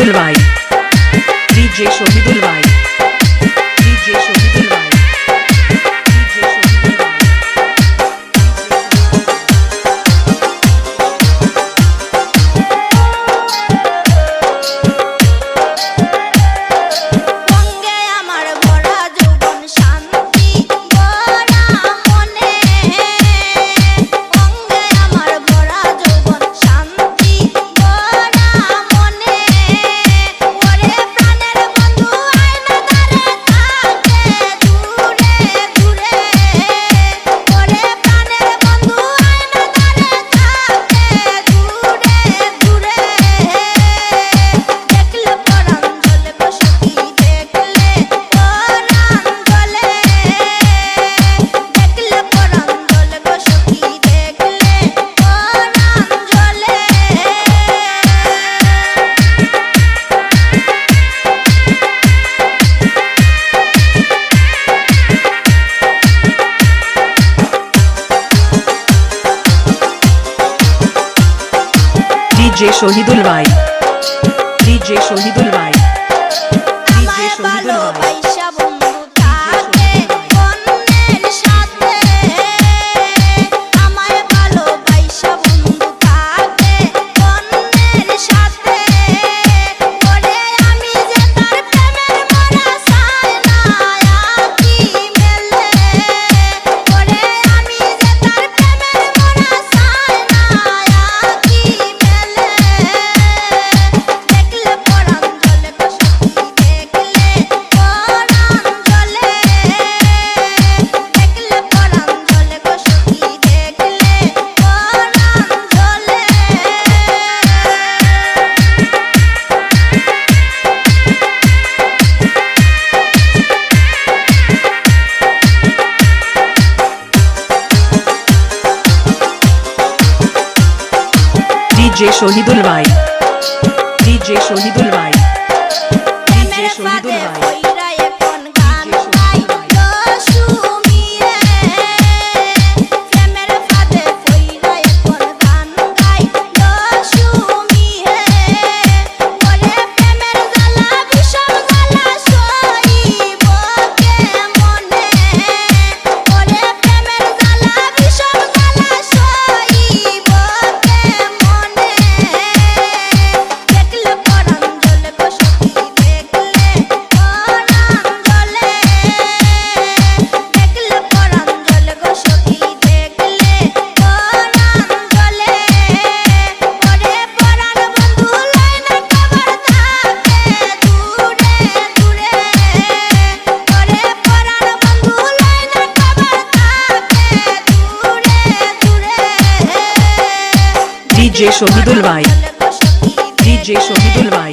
শহীদুল ভাই, ডিজে শহীদুল ভাই, ডিজে শহীদুল ভাই, ডিজে শহীদুল ভাই। বঙ্গে আমার ভরা যৌবন শান্তি ভরা মনে, বঙ্গে আমার ভরা যৌবন শান্তি ভরা মনে, ওরে প্রাণের বন্ধু আয়না ধারে থাকে দূরে দূরে, ওরে প্রাণের বন্ধু আয়না ধারে থাকে দূরে দূরে, দেখলে পরাণ জ্বলে গো সখী, দেখলে পরাণ জ্বলে, দেখলে পরাণ জ্বলে গো সখী, দেখলে পরাণ জ্বলে। ডিজে শহীদুল ভাই, ডিজে শহীদুল ভাই, ডিজে আমায় শহীদুল ভাই। ভালোবাসা বন্ধু থাকে অন্যের সাথে, আমায় ভালোবাসা বন্ধু থাকে অন্যের সাথে, ওরে আমি যে তার প্রেমের মরা চাই না আঁখি মেলে, ওরে আমি যে তার প্রেমের মরা চাই না আঁখি মেলে, দেখলে পরাণ জ্বলে গো সখী, দেখলে পরাণ জ্বলে, দেখলে পরাণ জ্বলে গো সখী, দেখলে পরাণ জ্বলে। ডিজে শহীদুল ভাই, ডিজে শহীদুল ভাই, ডিজে প্রেমের শহীদুল ফাঁদে ভাই। পইরা এখন গান গাইলো সুমিয়ে, প্রেমের ফাঁদে পইরা এখন গান গাইলো সুমিয়ে, ওরে প্রেমের জ্বালা বিষম জ্বালা সইব কেমনে, ওরে প্রেমের জ্বালা বিষম জ্বালা সইব কেমনে, দেখলে পরাণ জ্বলে গো সখী, দেখলে পরাণ জ্বলে, দেখলে পরাণ জ্বলে গো সখী, দেখলে পরাণ জ্বলে, ওরে পরাণ বন্ধু লাইনা কবর থাকে দূরে দূরে, ওরে পরাণ বন্ধু লাইনা কবর থাকে দূরে দূরে, ডিজে শহীদুল ভাই, জ্বলে গো সখী, ডিজে শহীদুল ভাই।